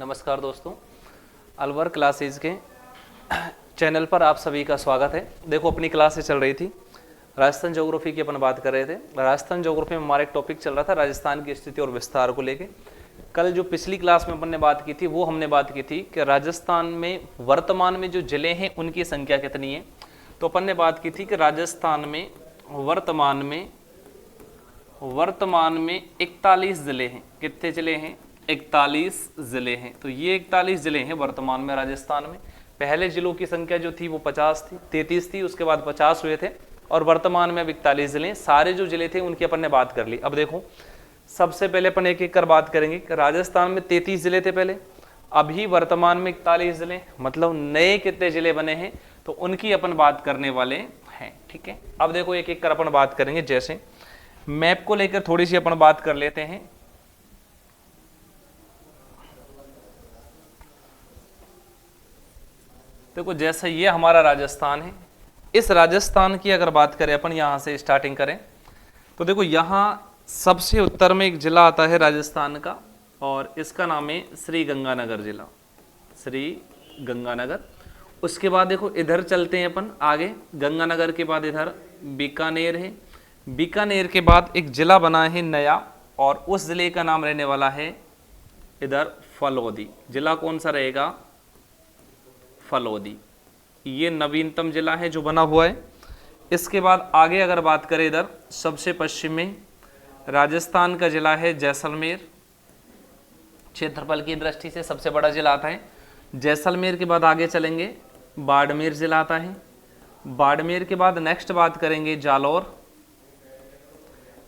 नमस्कार दोस्तों, अलवर क्लासेज के चैनल पर आप सभी का स्वागत है। देखो, अपनी क्लासेस चल रही थी, राजस्थान ज्योग्राफी की अपन बात कर रहे थे। राजस्थान ज्योग्राफी में हमारा एक टॉपिक चल रहा था राजस्थान की स्थिति और विस्तार को लेके। कल जो पिछली क्लास में अपन ने बात की थी वो हमने बात की थी कि राजस्थान में वर्तमान में जो जिले हैं उनकी संख्या कितनी है। तो अपन ने बात की थी कि राजस्थान में वर्तमान में 41 जिले हैं। कितने जिले हैं? 41 जिले हैं। तो ये 41 जिले हैं वर्तमान में राजस्थान में। पहले जिलों की संख्या जो थी वो 50 थी, 33 थी, उसके बाद 50 हुए थे और वर्तमान में अब 41 जिले। सारे जो जिले थे उनकी अपन ने बात कर ली। अब देखो, सबसे पहले अपन एक एक कर बात करेंगे कि राजस्थान में 33 जिले थे पहले, अभी वर्तमान में 41 जिले, मतलब नए कितने जिले बने हैं तो उनकी अपन बात करने वाले हैं। ठीक है, अब देखो एक एक कर अपन बात करेंगे। जैसे मैप को लेकर थोड़ी सी अपन बात कर लेते हैं। देखो, जैसे ये हमारा राजस्थान है, इस राजस्थान की अगर बात करें अपन, यहां से स्टार्टिंग करें तो देखो यहां सबसे उत्तर में एक जिला आता है राजस्थान का और इसका नाम है श्री गंगानगर जिला, श्री गंगानगर। उसके बाद देखो इधर चलते हैं अपन आगे, गंगानगर के बाद इधर बीकानेर है, बीकानेर के बाद एक जिला बना है नया और उस जिले का नाम रहने वाला है इधर फलोदी। जिला कौन सा रहेगा? फलोदी। ये नवीनतम जिला है जो बना हुआ है। इसके बाद आगे अगर बात करें, इधर सबसे पश्चिम में राजस्थान का जिला है जैसलमेर। क्षेत्रफल की दृष्टि से सबसे बड़ा जिला आता है जैसलमेर। के बाद आगे चलेंगे, बाड़मेर जिला आता है। बाड़मेर के बाद नेक्स्ट बात करेंगे जालौर।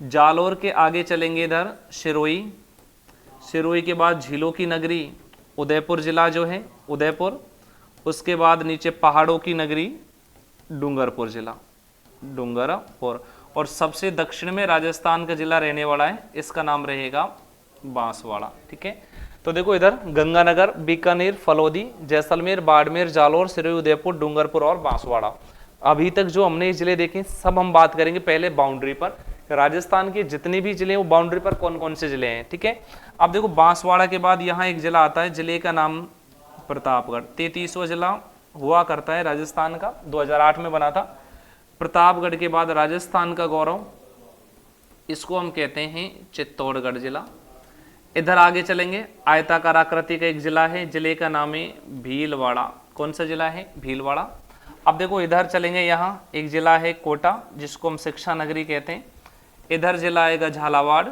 जालौर के आगे चलेंगे इधर सिरोही। सिरोही के बाद झीलों की नगरी उदयपुर जिला जो है उदयपुर। उसके बाद नीचे पहाड़ों की नगरी डूंगरपुर जिला, डूंगरपुर। और सबसे दक्षिण में राजस्थान का जिला रहने वाला है, इसका नाम रहेगा बांसवाड़ा। ठीक है, तो देखो इधर गंगानगर, बीकानेर, फलोदी, जैसलमेर, बाड़मेर, जालौर, सिरोही, उदयपुर, डूंगरपुर और बांसवाड़ा। अभी तक जो हमने ये जिले देखे सब हम बात करेंगे पहले बाउंड्री पर। राजस्थान के जितने भी जिले हैं वो बाउंड्री पर कौन कौन से जिले हैं। ठीक है, अब देखो बांसवाड़ा के बाद यहाँ एक जिला आता है, जिले का नाम प्रतापगढ़। 33वां जिला हुआ करता है राजस्थान का, 2008 में बना था। प्रतापगढ़ के बाद राजस्थान का गौरव, इसको हम कहते हैं चित्तौड़गढ़ जिला। इधर आगे चलेंगे, आयताकार आकृति का एक जिला है, जिले का नाम है भीलवाड़ा। कौन सा जिला है? भीलवाड़ा। अब देखो इधर चलेंगे, यहाँ एक जिला है कोटा, जिसको हम शिक्षा नगरी कहते हैं। इधर जिला आएगा झालावाड़,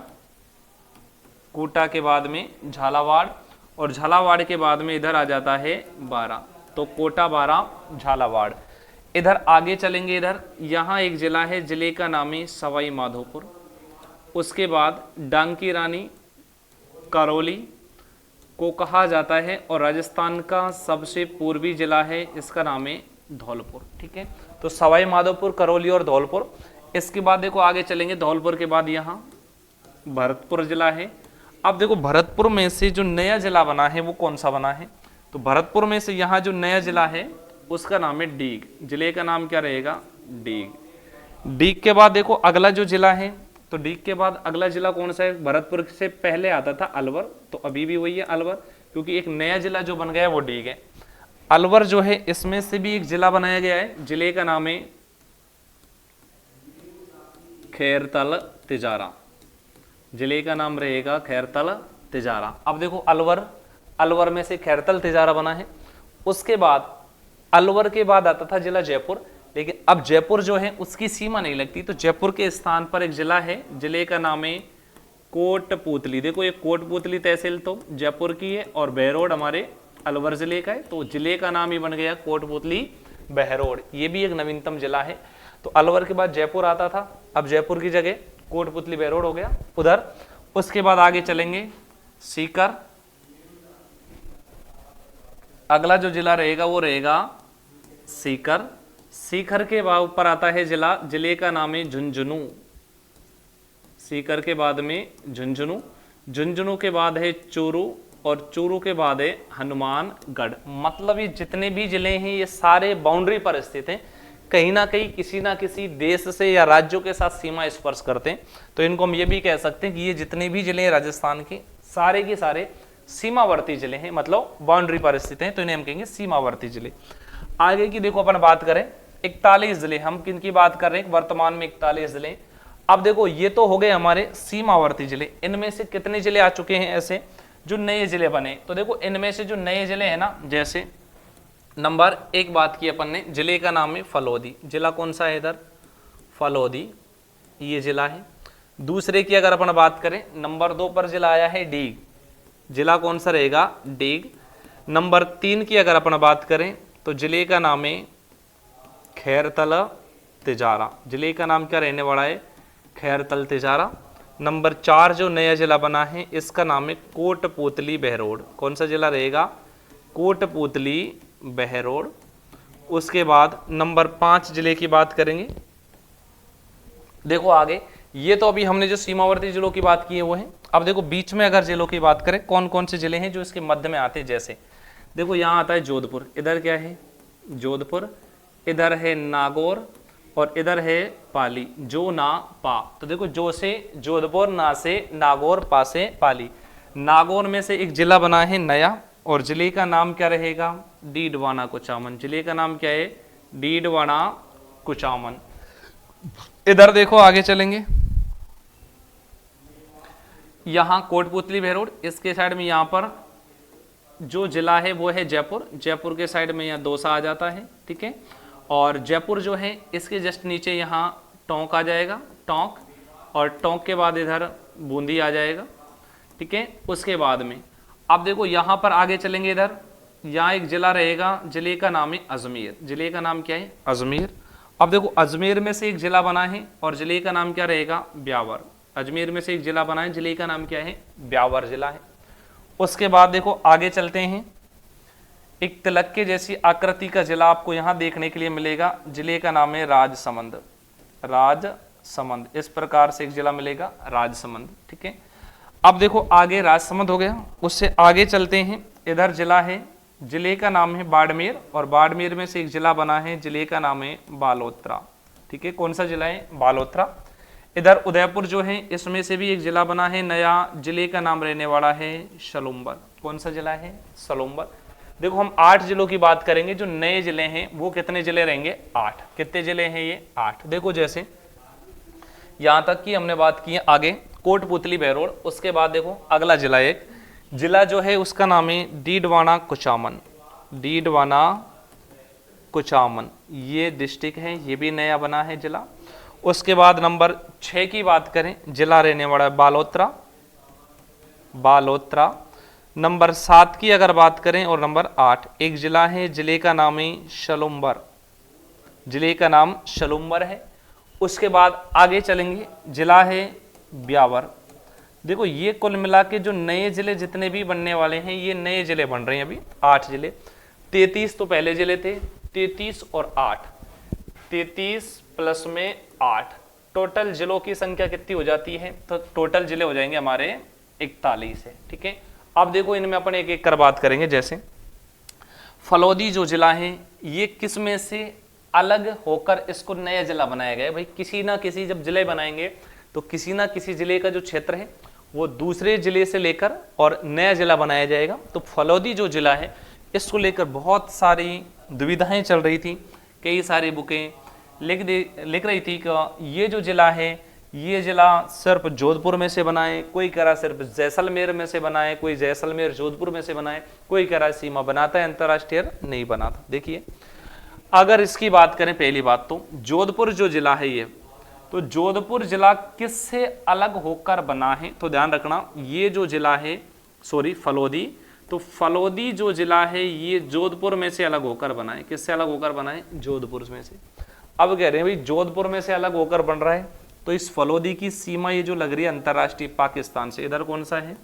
कोटा के बाद में झालावाड़ और झालावाड़ के बाद में इधर आ जाता है बारा। तो कोटा, बारा, झालावाड़। इधर आगे चलेंगे, इधर यहाँ एक जिला है, जिले का नाम है सवाई माधोपुर। उसके बाद डांकी रानी, करौली को कहा जाता है और राजस्थान का सबसे पूर्वी जिला है, इसका नाम है धौलपुर। ठीक है, तो सवाई माधोपुर, करौली और धौलपुर। इसके बाद देखो आगे चलेंगे, धौलपुर के बाद यहाँ भरतपुर जिला है। अब देखो भरतपुर में से जो नया जिला बना है वो कौन सा बना है? तो भरतपुर में से यहाँ जो नया जिला है उसका नाम है डीग। जिले का नाम क्या रहेगा? डीग। डीग के बाद देखो अगला जो जिला है, तो डीग के बाद अगला जिला कौन सा है? भरतपुर से पहले आता था अलवर, तो अभी भी वही है अलवर, क्योंकि एक नया जिला जो बन गया है वो डीग है। अलवर जो है इसमें से भी एक जिला बनाया गया है, जिले का नाम है खैरतल तिजारा। जिले का नाम रहेगा खैरतल तिजारा। अब देखो अलवर में से खैरतल तिजारा बना है। उसके बाद अलवर के बाद आता था जिला जयपुर, लेकिन अब जयपुर जो है उसकी सीमा नहीं लगती, तो जयपुर के स्थान पर एक जिला है, जिले का नाम है कोटपूतली। देखो ये कोटपूतली तहसील तो जयपुर की है और बहरोड हमारे अलवर जिले का है, तो जिले का नाम ही बन गया कोटपूतली बहरोड। ये भी एक नवीनतम जिला है। तो अलवर के बाद जयपुर आता था, अब जयपुर की जगह कोटपूतली बहरोड हो गया उधर। उसके बाद आगे चलेंगे सीकर। अगला जो जिला रहेगा वो रहेगा सीकर। सीकर के बाद ऊपर आता है जिला, जिले का नाम है झुंझुनू। सीकर के बाद में झुंझुनू, झुंझुनू के बाद है चूरू और चूरू के बाद है हनुमानगढ़। मतलब ये जितने भी जिले हैं ये सारे बाउंड्री पर स्थित हैं, कहीं ना कहीं किसी ना किसी देश से या राज्यों के साथ सीमा स्पर्श करते हैं। तो इनको हम ये भी कह सकते हैं कि ये जितने भी जिले हैं राजस्थान के सारे सीमावर्ती जिले हैं, मतलब बाउंड्री पर स्थित हैं, तो इन्हें हम कहेंगे सीमावर्ती जिले। आगे की देखो अपन बात करें 41 जिले, हम किन की बात कर रहे हैं, वर्तमान में 41 जिले। अब देखो ये तो हो गए हमारे सीमावर्ती जिले, इनमें से कितने जिले आ चुके हैं ऐसे जो नए जिले बने, तो देखो इनमें से जो नए जिले हैं ना, जैसे नंबर 1 बात की अपन ने, जिले का नाम है फलौदी, जिला कौन सा है इधर, फलौदी, ये जिला है। दूसरे की अगर अपन बात करें, नंबर 2 पर जिला आया है डीग, जिला कौन सा रहेगा, डीग। नंबर 3 की अगर अपन बात करें तो जिले का नाम है खैरतला तिजारा, जिले का नाम क्या रहने वाला है, खैरतल तिजारा। नंबर 4 जो नया जिला बना है इसका नाम है कोटपूतली बहरोड, कौन सा जिला रहेगा, कोटपूतली बहरोड। उसके बाद नंबर 5 जिले की बात करेंगे, देखो आगे ये तो अभी हमने जो सीमावर्ती जिलों की बात की है वो है। अब देखो बीच में अगर जिलों की बात करें, कौन कौन से जिले हैं जो इसके मध्य में आते हैं, जैसे देखो यहाँ आता है जोधपुर, इधर क्या है जोधपुर, इधर है नागौर और इधर है पाली, जो ना पा, तो देखो जो से जोधपुर, ना से नागौर, पा से पाली। नागौर में से एक जिला बना है नया, और जिले का नाम क्या रहेगा, डीडवाना कुचामन, जिले का नाम क्या है, डीडवाना कुचामन। इधर देखो आगे चलेंगे, यहाँ कोटपुतली बहरोड, इसके साइड में यहाँ पर जो जिला है वो है जयपुर, जयपुर के साइड में यहाँ दौसा आ जाता है, ठीक है। और जयपुर जो है इसके जस्ट नीचे यहाँ टोंक आ जाएगा, टोंक, और टोंक के बाद इधर बूंदी आ जाएगा, ठीक है। उसके बाद में अब देखो यहाँ पर आगे चलेंगे, इधर यहाँ एक जिला रहेगा, जिले का नाम है अजमेर, जिले का नाम क्या है, अजमेर। अब देखो अजमेर में से एक जिला बना है और जिले का नाम क्या रहेगा, ब्यावर, अजमेर में से एक जिला बना है, जिले का नाम क्या है, ब्यावर जिला है। उसके बाद देखो आगे चलते हैं, एक तिलक के जैसी आकृति का जिला आपको यहाँ देखने के लिए मिलेगा, जिले का नाम है राजसमंद, राजसमंद, इस प्रकार से एक जिला मिलेगा राजसमंद, ठीक है। अब देखो आगे राजसमंद हो गया, उससे आगे चलते हैं, इधर जिला है, जिले का नाम है बाड़मेर, और बाड़मेर में से एक जिला बना है, जिले का नाम है बालोतरा, ठीक है। कौन सा जिला है, बालोतरा। इधर उदयपुर जो है इसमें से भी एक जिला बना है नया, जिले का नाम रहने वाला है सलुम्बर, कौन सा जिला है, सलुम्बर। देखो हम 8 जिलों की बात करेंगे, जो नए जिले हैं वो कितने जिले रहेंगे, 8, कितने जिले हैं ये, 8। देखो जैसे यहां तक की हमने बात की है, आगे कोटपुतली बहरोड, उसके बाद देखो अगला जिला, एक जिला जो है उसका नाम है डीडवाना कुचामन, डीडवाना कुचामन, ये डिस्ट्रिक्ट है, ये भी नया बना है जिला। उसके बाद नंबर 6 की बात करें, जिला रहने वाला है बालोतरा, बालोतरा। नंबर 7 की अगर बात करें और नंबर 8, एक जिला है, जिले का नाम है शलुम्बर, जिले का नाम शलुम्बर है। उसके बाद आगे चलेंगे, जिला है ब्यावर। देखो ये कुल मिला के जो नए जिले जितने भी बनने वाले हैं ये नए जिले बन रहे हैं, अभी 8 जिले, 33 तो पहले जिले थे, 33 और 8, 33 प्लस में 8, टोटल जिलों की संख्या कितनी हो जाती है, तो टोटल जिले हो जाएंगे हमारे 41 है, ठीक है। अब देखो इनमें अपन एक एक कर बात करेंगे, जैसे फलौदी जो जिला है ये किस में से अलग होकर इसको नया जिला बनाया गया है, भाई किसी ना किसी जब जिले बनाएंगे तो किसी ना किसी जिले का जो क्षेत्र है वो दूसरे जिले से लेकर और नया जिला बनाया जाएगा। तो फलौदी जो जिला है इसको लेकर बहुत सारी दुविधाएं चल रही थी, कई सारी बुकें लिख रही थी कि ये जो जिला है ये जिला सिर्फ जोधपुर में से बना है, कोई कह रहा सिर्फ जैसलमेर में से बना है, कोई जैसलमेर जोधपुर में से बना है, कोई कह रहा सीमा बनाता है, अंतर्राष्ट्रीय नहीं बना था। देखिए अगर इसकी बात करें, पहली बात तो जोधपुर जो जिला है ये, तो जोधपुर जिला किससे अलग होकर बना है, तो ध्यान रखना ये जो जिला है, सॉरी फलौदी, तो फलौदी जो जिला है ये जोधपुर में से अलग होकर बना है, किससे अलग होकर बना है, जोधपुर में से। अब कह रहे हैं भाई जोधपुर में से अलग होकर बन रहा है, तो इस फलौदी की सीमा ये जो लग रही है अंतर्राष्ट्रीय पाकिस्तान से, इधर कौन सा है,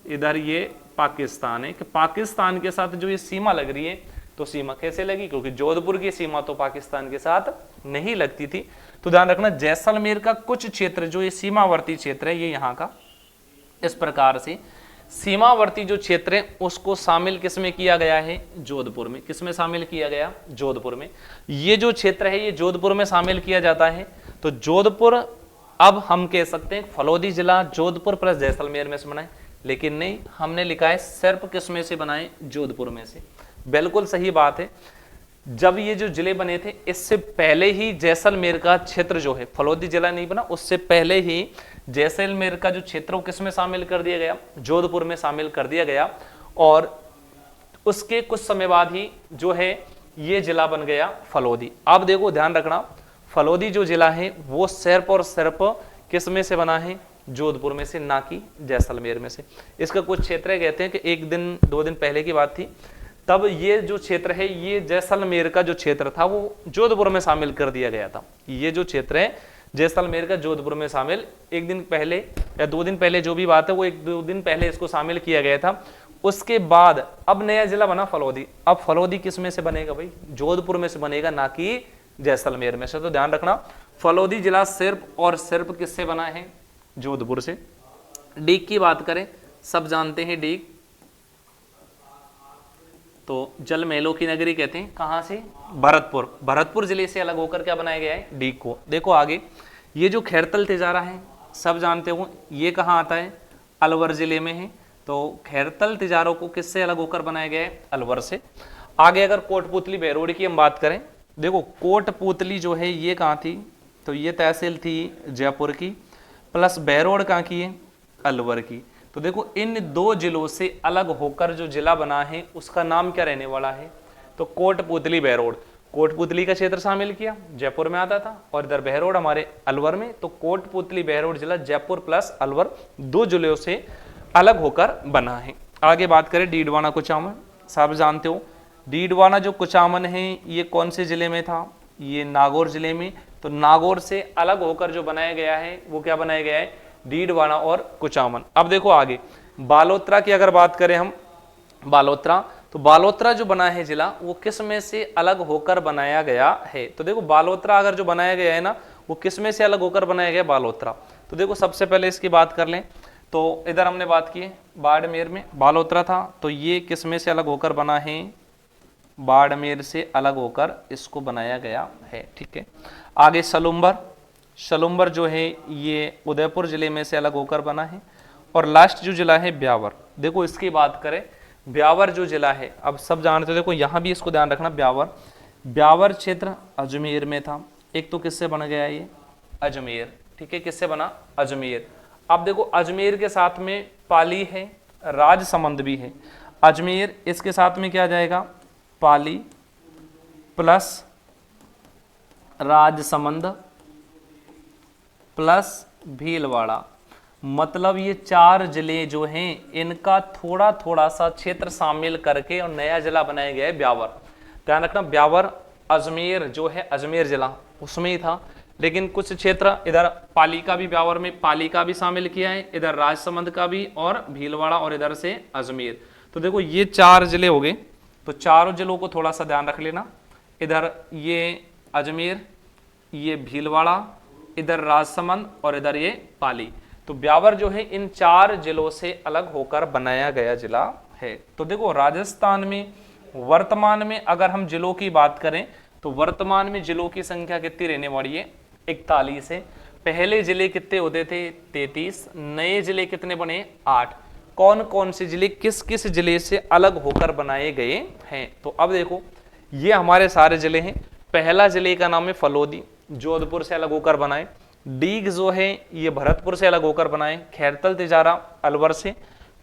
इधर ये पाकिस्तान है, कि पाकिस्तान के साथ जो ये सीमा लग रही है, तो सीमा कैसे लगी, क्योंकि जोधपुर की सीमा तो पाकिस्तान के साथ नहीं लगती थी। तो ध्यान रखना जैसलमेर का कुछ क्षेत्र जो ये सीमावर्ती क्षेत्र है ये यहाँ का, इस प्रकार से सीमावर्ती जो क्षेत्र है उसको शामिल किस में किया गया है, जोधपुर में। किस में शामिल किया गया, जोधपुर में। ये जो क्षेत्र है ये जोधपुर में शामिल किया जाता है। तो जोधपुर अब हम कह सकते हैं फलौदी जिला जोधपुर प्लस जैसलमेर में से बना है। लेकिन नहीं, हमने लिखा है सिर्फ किस में से बनाए, जोधपुर में से। बिल्कुल सही बात है। जब ये जो जिले बने थे इससे पहले ही जैसलमेर का क्षेत्र जो है, फलोदी जिला नहीं बना, उससे पहले ही जैसलमेर का जो क्षेत्र वो किस में शामिल कर दिया गया, जोधपुर में शामिल कर दिया गया। और उसके कुछ समय बाद ही जो है ये जिला बन गया फलोदी। अब देखो ध्यान रखना, फलोदी जो जिला है वो सिर्फ और सिर्फ किस में से बना है, जोधपुर में से, ना कि जैसलमेर में से। इसका कुछ क्षेत्र कहते हैं कि एक दिन 2 दिन पहले की बात थी, तब ये जो क्षेत्र है ये जैसलमेर का जो क्षेत्र था वो जोधपुर में शामिल कर दिया गया था। ये जो क्षेत्र है जैसलमेर का जोधपुर में शामिल, एक दिन पहले या 2 दिन पहले जो भी बात है वो 1-2 दिन पहले इसको शामिल किया गया था। उसके बाद अब नया जिला बना फलोदी। अब फलोदी किस में से बनेगा भाई, जोधपुर में से बनेगा, ना कि जैसलमेर में से। तो ध्यान रखना, फलोदी जिला सिर्फ और सिर्फ किससे बना है, जोधपुर से। डीग की बात करें, सब जानते हैं डीग तो जल महलों की नगरी कहते हैं। कहां से, भरतपुर। भरतपुर जिले से अलग होकर क्या बनाया गया है, डीग को। देखो आगे, ये जो खैरतल तिजारा है सब जानते हो, ये कहाँ आता है, अलवर जिले में है। तो खैरतल तिजारों को किससे अलग होकर बनाया गया है, अलवर से। आगे अगर कोटपुतली बहरोड की हम बात करें, देखो कोटपुतली जो है ये कहाँ थी, तो ये तहसील थी जयपुर की, प्लस बहरोड कहाँ की है, अलवर की। तो देखो इन 2 जिलों से अलग होकर जो जिला बना है उसका नाम क्या रहने वाला है, तो कोटपुतली बहरोड। कोटपुतली का क्षेत्र शामिल किया, जयपुर में आता था, और इधर बहरोड हमारे अलवर में। तो कोटपुतली बहरोड जिला जयपुर प्लस अलवर 2 जिलों से अलग होकर बना है। आगे बात करें डीडवाना कुचामन, सब जानते हो डीडवाना जो कुचामन है ये कौन से जिले में था, ये नागौर जिले में। तो नागौर से अलग होकर जो बनाया गया है वो क्या बनाया गया है, डीडवाना और कुचामन। अब देखो आगे बालोतरा की अगर बात करें हम, बालोतरा, तो बालोतरा जो बना है जिला वो किस में से अलग होकर बनाया गया है, तो देखो बालोतरा अगर जो बनाया गया है ना वो किस में से अलग होकर बनाया गया, बालोतरा। तो देखो सबसे पहले इसकी बात कर लें, तो इधर हमने बात की बाड़मेर में बालोतरा था, तो ये किस में से अलग होकर बना है, बाड़मेर से अलग होकर इसको बनाया गया है, ठीक है। आगे सलुम्बर, सलुम्बर जो है ये उदयपुर जिले में से अलग होकर बना है। और लास्ट जो जिला है ब्यावर, देखो इसकी बात करें, ब्यावर जो जिला है, अब सब जानते हो, देखो यहाँ भी इसको ध्यान रखना, ब्यावर, ब्यावर क्षेत्र अजमेर में था। एक तो किससे बन गया ये, अजमेर, ठीक है, किससे बना, अजमेर। अब देखो अजमेर के साथ में पाली है, राजसमंद भी है। अजमेर इसके साथ में क्या जाएगा, पाली प्लस राजसमंद प्लस भीलवाड़ा, मतलब ये 4 जिले जो हैं इनका थोड़ा थोड़ा सा क्षेत्र शामिल करके और नया जिला बनाया गया है ब्यावर। ध्यान रखना, ब्यावर अजमेर जो है अजमेर जिला उसमें ही था, लेकिन कुछ क्षेत्र इधर पाली का भी, ब्यावर में पाली का भी शामिल किया है, इधर राजसमंद का भी, और भीलवाड़ा, और इधर से अजमेर। तो देखो ये 4 जिले हो गए, तो चारों जिलों को थोड़ा सा ध्यान रख लेना, इधर ये अजमेर, ये भीलवाड़ा, इधर राजसमंद, और इधर ये पाली। तो ब्यावर जो है इन 4 जिलों से अलग होकर बनाया गया जिला है। तो देखो राजस्थान में वर्तमान में अगर हम जिलों की बात करें तो वर्तमान में जिलों की संख्या कितनी रहने वाली है, 41 है। पहले जिले कितने होते थे, 33, नए जिले कितने बने, 8। कौन कौन से जिले किस किस जिले से अलग होकर बनाए गए हैं, तो अब देखो ये हमारे सारे जिले हैं। पहला जिले का नाम है फलोदी, जोधपुर से अलग होकर बनाए। डीग जो है ये भरतपुर से अलग होकर बनाए। खैरतल तिजारा अलवर से।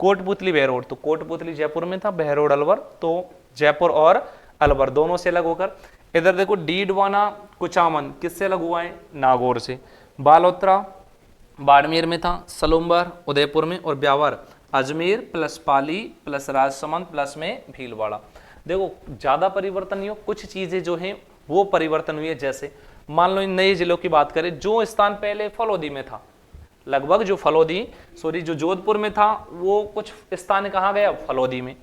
कोटपुतली बहरोड, तो कोटपुतली जयपुर में था, बहरोड अलवर, तो जयपुर और अलवर दोनों से अलग होकर। इधर देखो डीडवाना कुचामन किससे अलग हुआ है, नागौर से। बालोतरा बाड़मेर में था, सलुम्बर उदयपुर में, और ब्यावर अजमेर प्लस पाली प्लस राजसमंद प्लस में भीलवाड़ा। देखो ज्यादा परिवर्तन नहीं हो, कुछ चीजें जो हैं वो परिवर्तन हुई है। जैसे मान लो इन नए जिलों की बात करें, जो स्थान पहले फलोदी में था, लगभग जो फलोदी जो जोधपुर में था वो कुछ स्थान कहाँ गया, फलोदी में।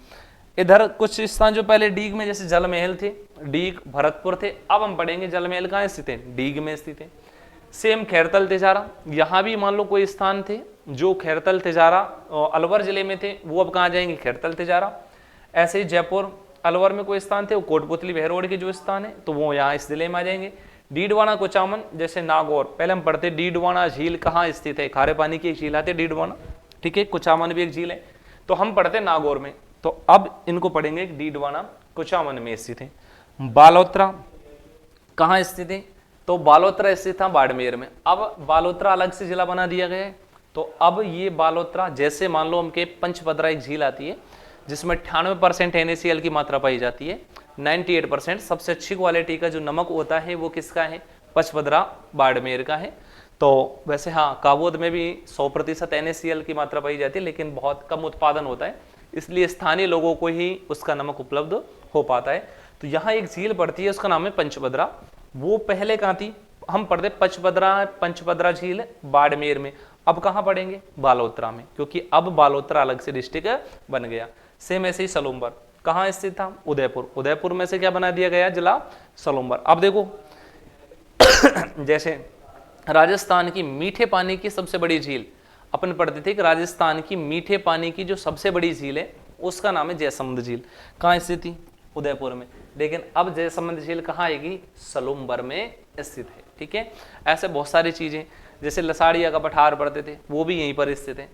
इधर कुछ स्थान जो पहले डीग में, जैसे जल महल थे, डीग भरतपुर थे, अब हम पढ़ेंगे जल महल कहाँ स्थित है, डीग में स्थित है। सेम खैरतल तिजारा, यहाँ भी मान लो कोई स्थान थे जो खैरतल तिजारा अलवर जिले में थे, वो अब कहाँ जाएंगे, खैरतल तिजारा। ऐसे ही जयपुर अलवर में कोई स्थान थे, वो कोटपुतली बहरोड के जो स्थान है तो वो यहाँ इस जिले में आ जाएंगे। डीडवाना कुचामन जैसे नागौर, पहले हम पढ़ते डीडवाना झील कहाँ स्थित है, खारे पानी की एक झील आती है डीडवाना, ठीक है। कुचामन भी एक झील है। तो हम पढ़ते नागौर में, तो अब इनको पढ़ेंगे डीडवाना कुचामन में स्थित है। बालोतरा कहाँ स्थित है? तो बालोतरा स्थित था बाड़मेर में। अब बालोतरा अलग से जिला बना दिया गया है। तो अब ये बालोतरा, जैसे मान लो हमके पंचभद्रा एक झील आती है जिसमें 98% NaCl की मात्रा पाई जाती है, 98% सबसे अच्छी क्वालिटी का जो नमक होता है वो किसका है? पंचभद्रा बाड़मेर का है। तो वैसे हाँ, काबोद में भी 100% NaCl की मात्रा पाई जाती है, लेकिन बहुत कम उत्पादन होता है, इसलिए स्थानीय लोगों को ही उसका नमक उपलब्ध हो पाता है। तो यहाँ एक झील पड़ती है, उसका नाम है पंचभद्रा। वो पहले कहाँ थी? हम पढ़ते पंचभद्रा झील बाड़मेर में। अब कहाँ पढ़ेंगे? बालोतरा में, क्योंकि अब बालोतरा अलग से डिस्ट्रिक्ट बन गया। सेम ऐसे ही सलूम्बर कहाँ स्थित था? उदयपुर। उदयपुर में से क्या बना दिया गया? जिला सलूम्बर। अब देखो जैसे राजस्थान की मीठे पानी की सबसे बड़ी झील, अपन पढ़ते थे कि राजस्थान की मीठे पानी की जो सबसे बड़ी झील है उसका नाम है जयसमंद झील। कहाँ स्थित थी? उदयपुर में। लेकिन अब जयसमंद झील कहाँ आएगी? सलूम्बर में स्थित है। ठीक है। ऐसे बहुत सारी चीजें, जैसे लसाड़िया का पठार पढ़ते थे, वो भी यहीं पर स्थित है।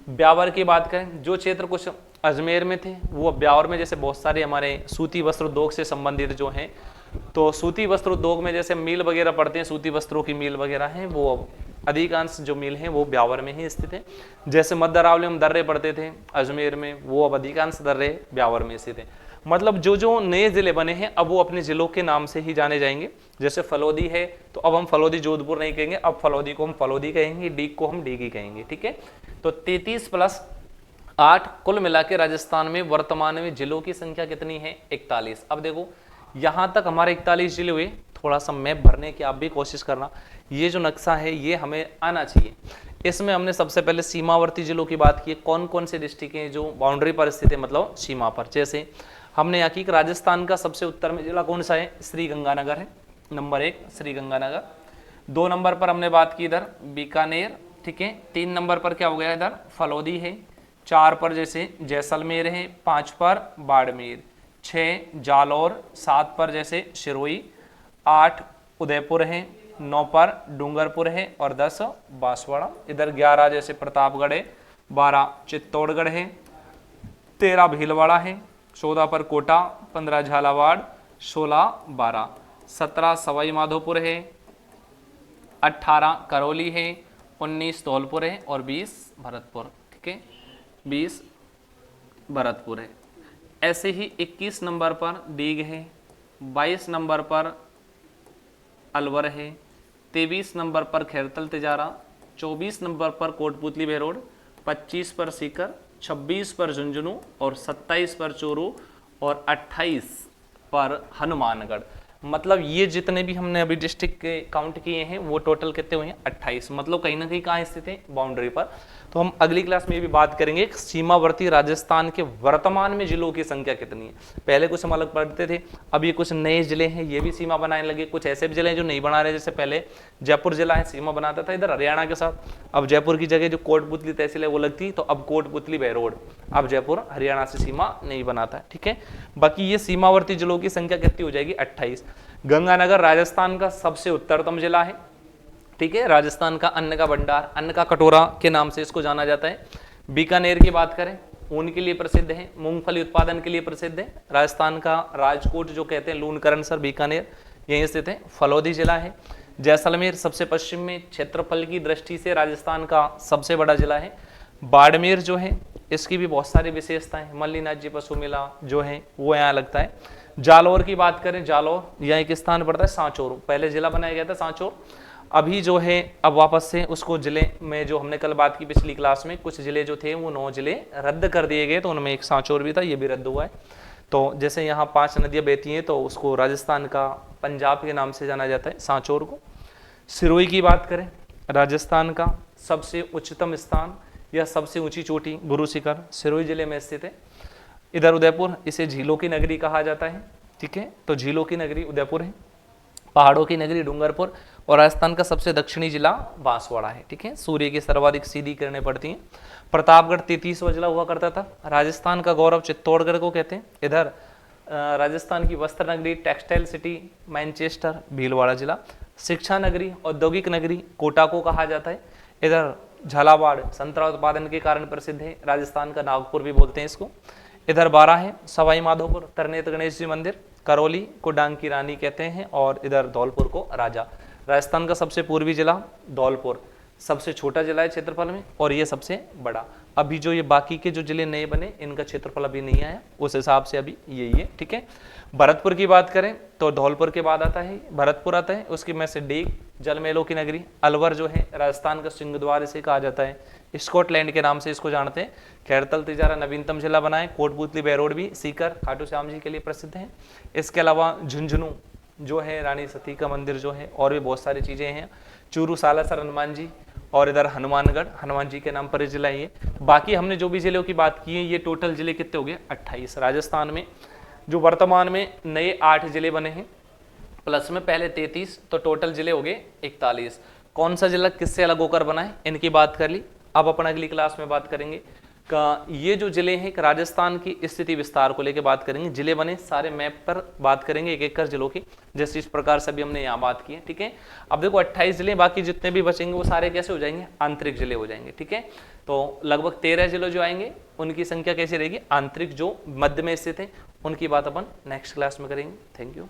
ब्यावर की बात करें, जो क्षेत्र कुछ अजमेर में थे वो ब्यावर में, जैसे बहुत सारे हमारे सूती वस्त्र उद्योग से संबंधित जो हैं, तो सूती वस्त्र उद्योग में जैसे मिल वगैरह पड़ते हैं, सूती वस्त्रों की मिल वगैरह हैं, वो अधिकांश जो मिल हैं वो ब्यावर में ही स्थित है। जैसे मध्य अरावली में दर्रे पड़ते थे अजमेर में, वो अब अधिकांश दर्रे ब्यावर में स्थित है। मतलब जो जो नए जिले बने हैं अब वो अपने जिलों के नाम से ही जाने जाएंगे। जैसे फलोदी है तो अब हम फलोदी जोधपुर नहीं कहेंगे, अब फलोदी को हम फलोदी कहेंगे, डीग को हम डीगी कहेंगे। ठीक है। तो 33+8 कुल मिला के राजस्थान में वर्तमान में जिलों की संख्या कितनी है? 41। अब देखो यहाँ तक हमारे 41 जिले हुए। थोड़ा सा मैप भरने की आप भी कोशिश करना। ये जो नक्शा है ये हमें आना चाहिए। इसमें हमने सबसे पहले सीमावर्ती जिलों की बात की, कौन कौन से डिस्ट्रिक्ट हैं जो बाउंड्री पर स्थित है, मतलब सीमा पर। जैसे हमने यहाँ की राजस्थान का सबसे उत्तर में जिला कौन सा है? श्री गंगानगर है, नंबर 1 श्री गंगानगर। 2 नंबर पर हमने बात की इधर बीकानेर। ठीक है। 3 नंबर पर क्या हो गया? इधर फलोदी है। 4 पर जैसे जैसलमेर है। 5 पर बाड़मेर। 6 जालौर। 7 पर जैसे सिरोही। 8 उदयपुर है। 9 पर डूंगरपुर है और 10 बांसवाड़ा। इधर 11 जैसे प्रतापगढ़ है। 12 चित्तौड़गढ़ है। 13 भीलवाड़ा है। 14 पर कोटा। 15 झालावाड़। 16 बारा। 17 सवाई माधोपुर है। 18 करौली है। 19 धौलपुर है और 20 भरतपुर। ठीक है। 20 भरतपुर है। ऐसे ही 21 नंबर पर डीग है। 22 नंबर पर अलवर है। 23 नंबर पर खैरतल तिजारा। 24 नंबर पर कोटपुतली बहरोड। 25 पर सीकर। 26 पर झुंझुनू और 27 पर चोरू और 28 पर हनुमानगढ़। मतलब ये जितने भी हमने अभी डिस्ट्रिक्ट के काउंट किए हैं वो टोटल कितने हुए हैं? 28। मतलब कहीं ना कहीं कहाँ स्थित है? बाउंड्री पर। तो हम अगली क्लास में भी बात करेंगे सीमावर्ती राजस्थान के वर्तमान में जिलों की संख्या कितनी है। पहले कुछ हम अलग पढ़ते थे, अब ये कुछ नए जिले हैं ये भी सीमा बनाने लगे। कुछ ऐसे भी जिले हैं जो नहीं बना रहे, जैसे पहले जयपुर जिला है सीमा बनाता था इधर हरियाणा के साथ, अब जयपुर की जगह जो कोटपुतली तहसील है वो लगती, तो अब कोटपुतली बहरोड, अब जयपुर हरियाणा से सीमा नहीं बनाता है। ठीक है। बाकी ये सीमावर्ती जिलों की संख्या कितनी हो जाएगी? 28। गंगानगर राजस्थान का सबसे उत्तरतम जिला है। ठीक है। राजस्थान का अन्न का भंडार, अन्न का कटोरा के नाम से इसको जाना जाता है। बीकानेर की बात करें, ऊन के लिए प्रसिद्ध है, मूंगफली उत्पादन के लिए प्रसिद्ध है। राजस्थान का राजकोट जो कहते हैं लूणकरणसर बीकानेर यहीं स्थित है। फलोदी जिला है। जैसलमेर सबसे पश्चिम में क्षेत्रफल की दृष्टि से राजस्थान का सबसे बड़ा जिला है। बाड़मेर जो है इसकी भी बहुत सारी विशेषताएं, मल्लीनाथ जी पशु मेला जो है वो यहाँ लगता है। जालौर की बात करें, जालौर यहाँ एक स्थान पड़ता है सांचौर, पहले जिला बनाया गया था सांचौर, अभी जो है अब वापस से उसको जिले में, जो हमने कल बात की पिछली क्लास में, कुछ जिले जो थे वो 9 जिले रद्द कर दिए गए, तो उनमें एक सांचौर भी था, ये भी रद्द हुआ है। तो जैसे यहाँ 5 नदियाँ बहती हैं तो उसको राजस्थान का पंजाब के नाम से जाना जाता है सांचौर को। सिरोही की बात करें, राजस्थान का सबसे उच्चतम स्थान या सबसे ऊंची चोटी गुरु शिखर सिरोही जिले में स्थित है। इधर उदयपुर, इसे झीलों की नगरी कहा जाता है। ठीक है। तो झीलों की नगरी उदयपुर है, पहाड़ों की नगरी डूंगरपुर, और राजस्थान का सबसे दक्षिणी जिला बांसवाड़ा है। ठीक है। सूर्य की सर्वाधिक सीधी किरणें पड़ती हैं। प्रतापगढ़ 33वां जिला हुआ करता था। राजस्थान का गौरव चित्तौड़गढ़ को कहते हैं। इधर राजस्थान की वस्त्र नगरी, टेक्सटाइल सिटी मैनचेस्टर भीलवाड़ा जिला। शिक्षा नगरी, औद्योगिक नगरी कोटा को कहा जाता है। इधर झालावाड़ संतरा उत्पादन के कारण प्रसिद्ध है, राजस्थान का नागपुर भी बोलते हैं इसको। इधर 12 है, सवाई माधोपुर तरनेत गणेश जी मंदिर, करौली को डांग की रानी कहते हैं, और इधर धौलपुर को राजा। राजस्थान का सबसे पूर्वी जिला धौलपुर, सबसे छोटा जिला है क्षेत्रफल में, और ये सबसे बड़ा। अभी जो ये बाकी के जो जिले नए बने इनका क्षेत्रफल अभी नहीं आया, उस हिसाब से अभी यही है, ठीक है। भरतपुर की बात करें तो धौलपुर के बाद आता है भरतपुर आता है, उसके में से डेग जल महलों की नगरी। अलवर जो है राजस्थान का सिंहद्वार इसे कहा जाता है, स्कॉटलैंड के नाम से इसको जानते हैं। खैरतल तिजारा नवीनतम जिला बना है। कोटपुतली बैरोड भी सीकर खाटू श्याम जी के लिए प्रसिद्ध है। इसके अलावा झुंझुनू जो है रानी सती का मंदिर जो है, और भी बहुत सारी चीजें हैं। चूरू सालासर हनुमान जी, और इधर हनुमानगढ़ हनुमान जी के नाम पर जिला है ये। बाकी हमने जो भी जिलों की बात की है ये टोटल जिले कितने हो गए 28 राजस्थान में। जो वर्तमान में नए 8 जिले बने हैं प्लस में पहले 33, तो टोटल जिले हो गए 41। कौन सा जिला किससे अलग होकर बना है इनकी बात कर ली। अब अपन अगली क्लास में बात करेंगे का ये जो जिले हैं राजस्थान की स्थिति विस्तार को लेकर बात करेंगे। जिले बने सारे मैप पर बात करेंगे एक एक कर जिलों की, जैसे इस प्रकार से भी हमने यहाँ बात की है, ठीक है। अब देखो 28 जिले, बाकी जितने भी बचेंगे वो सारे कैसे हो जाएंगे आंतरिक जिले हो जाएंगे, ठीक है। तो लगभग 13 जिले जो आएंगे उनकी संख्या कैसी रहेगी आंतरिक, जो मध्य में स्थित है, उनकी बात अपन नेक्स्ट क्लास में करेंगे। Thank you.